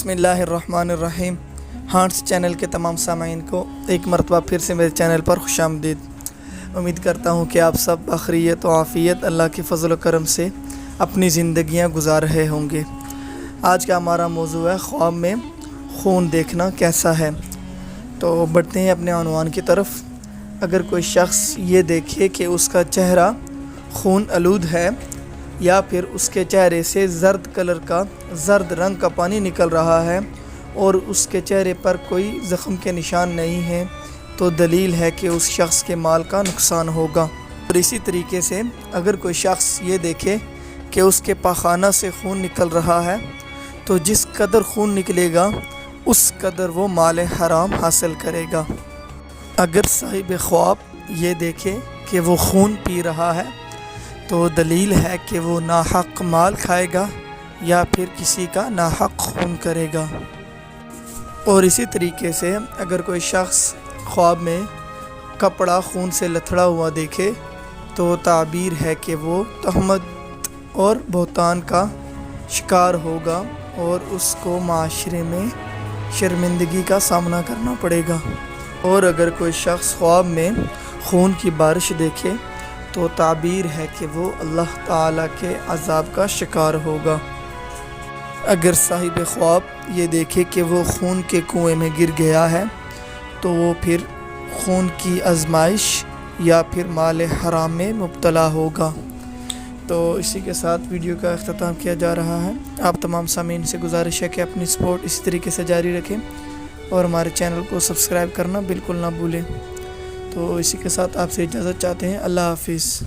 بسم اللہ الرحمن الرحیم۔ ہارٹس چینل کے تمام سامعین کو ایک مرتبہ پھر سے میرے چینل پر خوش آمدید۔ امید کرتا ہوں کہ آپ سب بخیریت و عافیت اللہ کے فضل و کرم سے اپنی زندگیاں گزار رہے ہوں گے۔ آج کا ہمارا موضوع ہے خواب میں خون دیکھنا کیسا ہے۔ تو بڑھتے ہیں اپنے عنوان کی طرف۔ اگر کوئی شخص یہ دیکھے کہ اس کا چہرہ خون آلود ہے یا پھر اس کے چہرے سے زرد رنگ کا پانی نکل رہا ہے اور اس کے چہرے پر کوئی زخم کے نشان نہیں ہیں، تو دلیل ہے کہ اس شخص کے مال کا نقصان ہوگا۔ اور اسی طریقے سے اگر کوئی شخص یہ دیکھے کہ اس کے پاخانہ سے خون نکل رہا ہے، تو جس قدر خون نکلے گا اس قدر وہ مال حرام حاصل کرے گا۔ اگر صاحب خواب یہ دیکھے کہ وہ خون پی رہا ہے، تو دلیل ہے کہ وہ ناحق مال کھائے گا یا پھر کسی کا ناحق خون کرے گا۔ اور اسی طریقے سے اگر کوئی شخص خواب میں کپڑا خون سے لتھڑا ہوا دیکھے، تو تعبیر ہے کہ وہ تہمت اور بہتان کا شکار ہوگا اور اس کو معاشرے میں شرمندگی کا سامنا کرنا پڑے گا۔ اور اگر کوئی شخص خواب میں خون کی بارش دیکھے، تو تعبیر ہے کہ وہ اللہ تعالیٰ کے عذاب کا شکار ہوگا۔ اگر صاحب خواب یہ دیکھے کہ وہ خون کے کنویں میں گر گیا ہے، تو وہ پھر خون کی آزمائش یا پھر مال حرام میں مبتلا ہوگا۔ تو اسی کے ساتھ ویڈیو کا اختتام کیا جا رہا ہے۔ آپ تمام سامعین سے گزارش ہے کہ اپنی سپورٹ اسی طریقے سے جاری رکھیں اور ہمارے چینل کو سبسکرائب کرنا بالکل نہ بھولیں۔ تو اسی کے ساتھ آپ سے اجازت چاہتے ہیں۔ اللہ حافظ۔